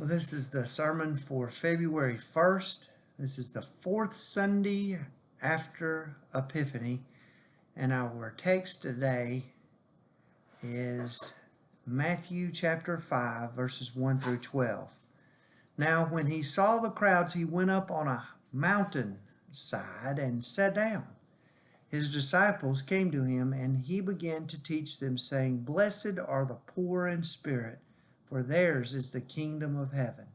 Well, this is the sermon for February 1st. This is the fourth Sunday after Epiphany, and our text today is Matthew chapter 5, verses 1 through 12. Now, when he saw the crowds, he went up on a mountain side and sat down. His disciples came to him, and he began to teach them, saying, "Blessed are the poor in spirit, for theirs is the kingdom of heaven.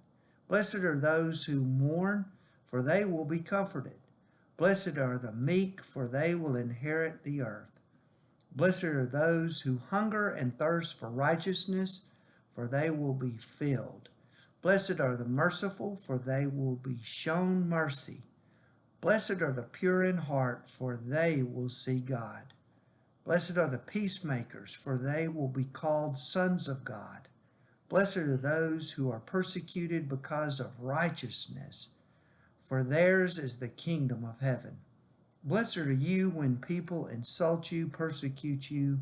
Blessed are those who mourn, for they will be comforted. Blessed are the meek, for they will inherit the earth. Blessed are those who hunger and thirst for righteousness, for they will be filled. Blessed are the merciful, for they will be shown mercy. Blessed are the pure in heart, for they will see God. Blessed are the peacemakers, for they will be called sons of God. Blessed are those who are persecuted because of righteousness, for theirs is the kingdom of heaven. Blessed are you when people insult you, persecute you,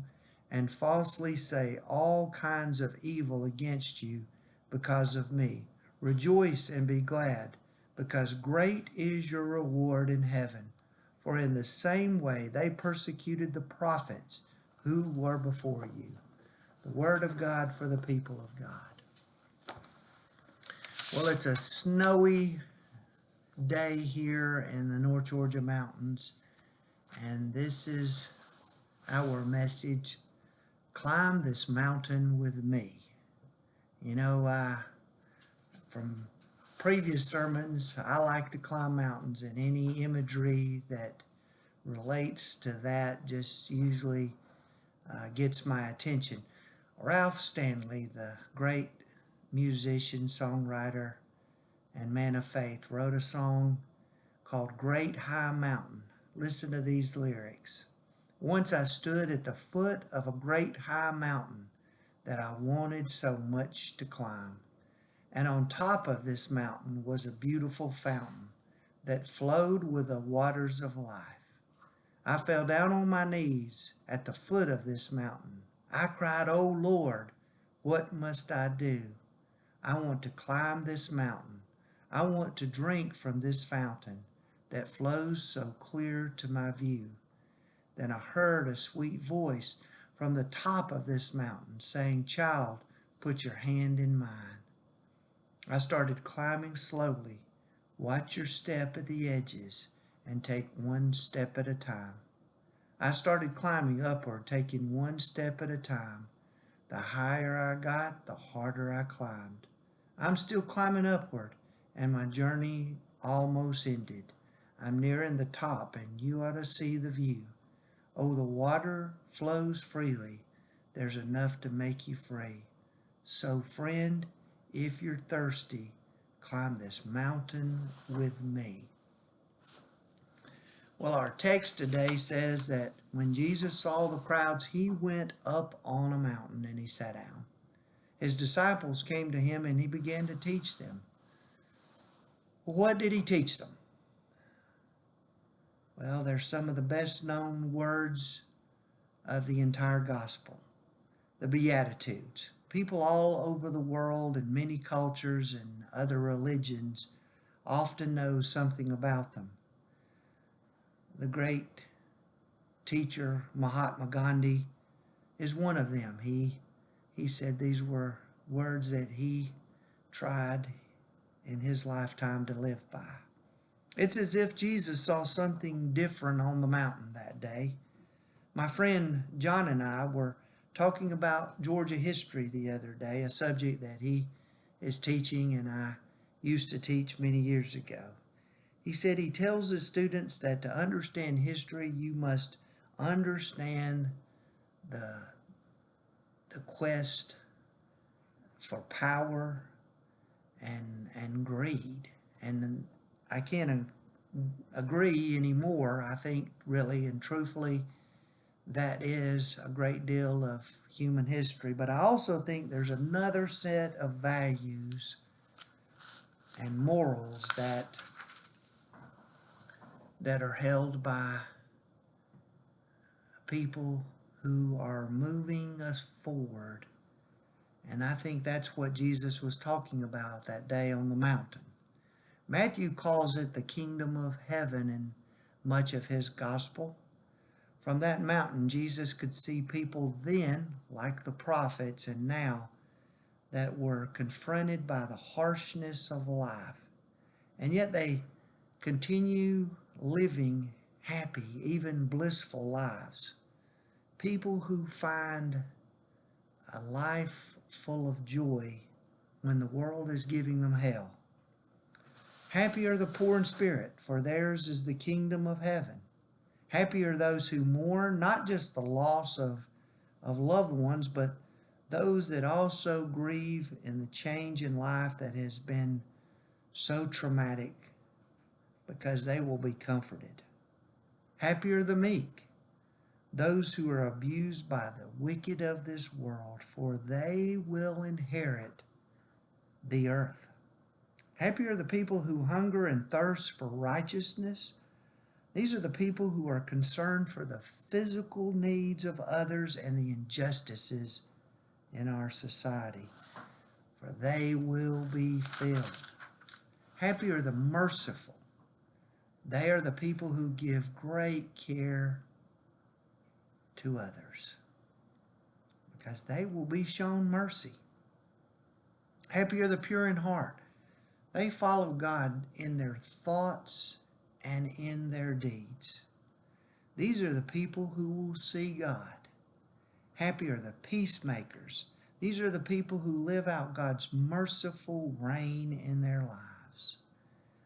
and falsely say all kinds of evil against you because of me. Rejoice and be glad, because great is your reward in heaven. For in the same way they persecuted the prophets who were before you." The word of God for the people of God. Well, it's a snowy day here in the North Georgia mountains, and this is our message: climb this mountain with me. You know, from previous sermons, I like to climb mountains, and any imagery that relates to that just usually gets my attention. Ralph Stanley, the great musician, songwriter, and man of faith, wrote a song called "Great High Mountain." Listen to these lyrics. "Once I stood at the foot of a great high mountain that I wanted so much to climb. And on top of this mountain was a beautiful fountain that flowed with the waters of life. I fell down on my knees at the foot of this mountain. I cried, 'Oh Lord, what must I do? I want to climb this mountain. I want to drink from this fountain that flows so clear to my view.' Then I heard a sweet voice from the top of this mountain saying, 'Child, put your hand in mine.' I started climbing slowly. Watch your step at the edges and take one step at a time. I started climbing upward, taking one step at a time. The higher I got, the harder I climbed. I'm still climbing upward, and my journey almost ended. I'm nearing the top, and you ought to see the view. Oh, the water flows freely. There's enough to make you free. So, friend, if you're thirsty, climb this mountain with me." Well, our text today says that when Jesus saw the crowds, he went up on a mountain and he sat down. His disciples came to him and he began to teach them. What did he teach them? Well, they're some of the best known words of the entire gospel. The Beatitudes. People all over the world in many cultures and other religions often know something about them. The great teacher Mahatma Gandhi is one of them. He said these were words that he tried in his lifetime to live by. It's as if Jesus saw something different on the mountain that day. My friend John and I were talking about Georgia history the other day, a subject that he is teaching and I used to teach many years ago. He said he tells his students that to understand history, you must understand the quest for power and greed. And I can't agree anymore. I think really and truthfully that is a great deal of human history. But I also think there's another set of values and morals that are held by people who are moving us forward And I think that's what Jesus was talking about that day on the mountain. Matthew calls it the kingdom of heaven in much of his gospel. From that mountain, Jesus could see people then, like the prophets, and now, that were confronted by the harshness of life. And yet they continue living happy, even blissful lives. People who find a life full of joy when the world is giving them hell. Happy are the poor in spirit, for theirs is the kingdom of heaven. Happy are those who mourn, not just the loss of loved ones, but those that also grieve in the change in life that has been so traumatic, because they will be comforted. Happy are the meek, those who are abused by the wicked of this world, for they will inherit the earth. Happy are the people who hunger and thirst for righteousness. These are the people who are concerned for the physical needs of others and the injustices in our society, for they will be filled. Happy are the merciful. They are the people who give great care to others, because they will be shown mercy. Happy are the pure in heart. They follow God in their thoughts and in their deeds. These are the people who will see God. Happy are the peacemakers. These are the people who live out God's merciful reign in their lives.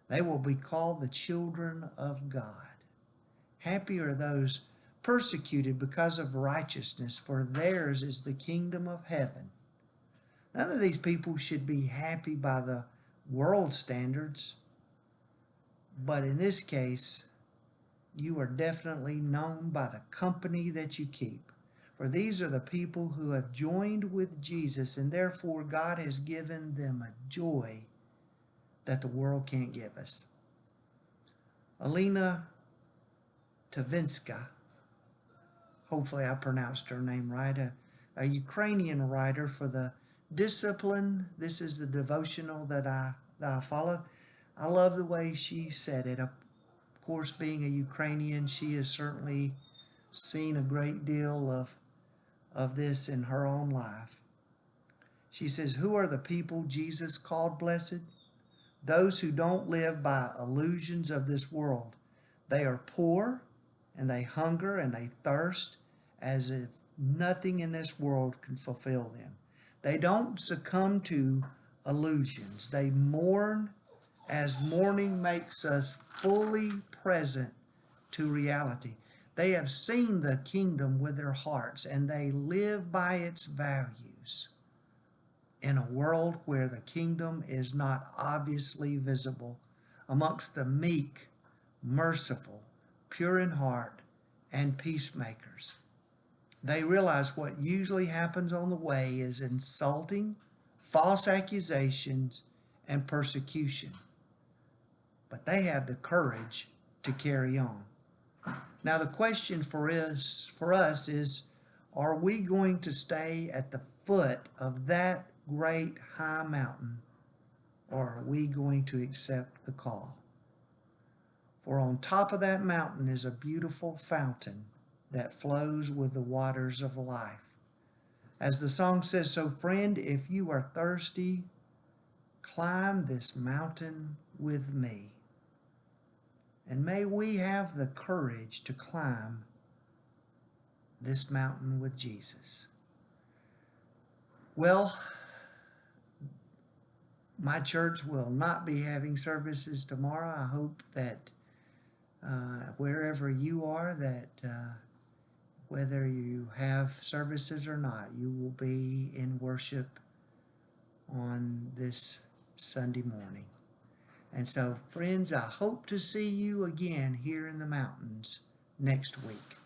They will be called the children of God. Happy are those persecuted because of righteousness, for theirs is the kingdom of heaven. None of these people should be happy by the world standards, but in this case, you are definitely known by the company that you keep. For these are the people who have joined with Jesus, and therefore God has given them a joy that the world can't give us. Alina Tavinska, hopefully I pronounced her name right, a Ukrainian writer for the Discipline. This is the devotional that I follow. I love the way she said it. Of course, being a Ukrainian, she has certainly seen a great deal of this in her own life. She says, "Who are the people Jesus called blessed? Those who don't live by illusions of this world. They are poor, and they hunger, and they thirst, as if nothing in this world can fulfill them. They don't succumb to illusions. They mourn as mourning makes us fully present to reality. They have seen the kingdom with their hearts, and they live by its values in a world where the kingdom is not obviously visible, amongst the meek, merciful, pure in heart, and peacemakers. They realize what usually happens on the way is insulting, false accusations, and persecution. But they have the courage to carry on." Now the question for us is, are we going to stay at the foot of that great high mountain, or are we going to accept the call? For on top of that mountain is a beautiful fountain that flows with the waters of life. As the song says, "So friend, if you are thirsty, climb this mountain with me." And may we have the courage to climb this mountain with Jesus. Well, my church will not be having services tomorrow. I hope that wherever you are, that whether you have services or not, you will be in worship on this Sunday morning. And so, friends, I hope to see you again here in the mountains next week.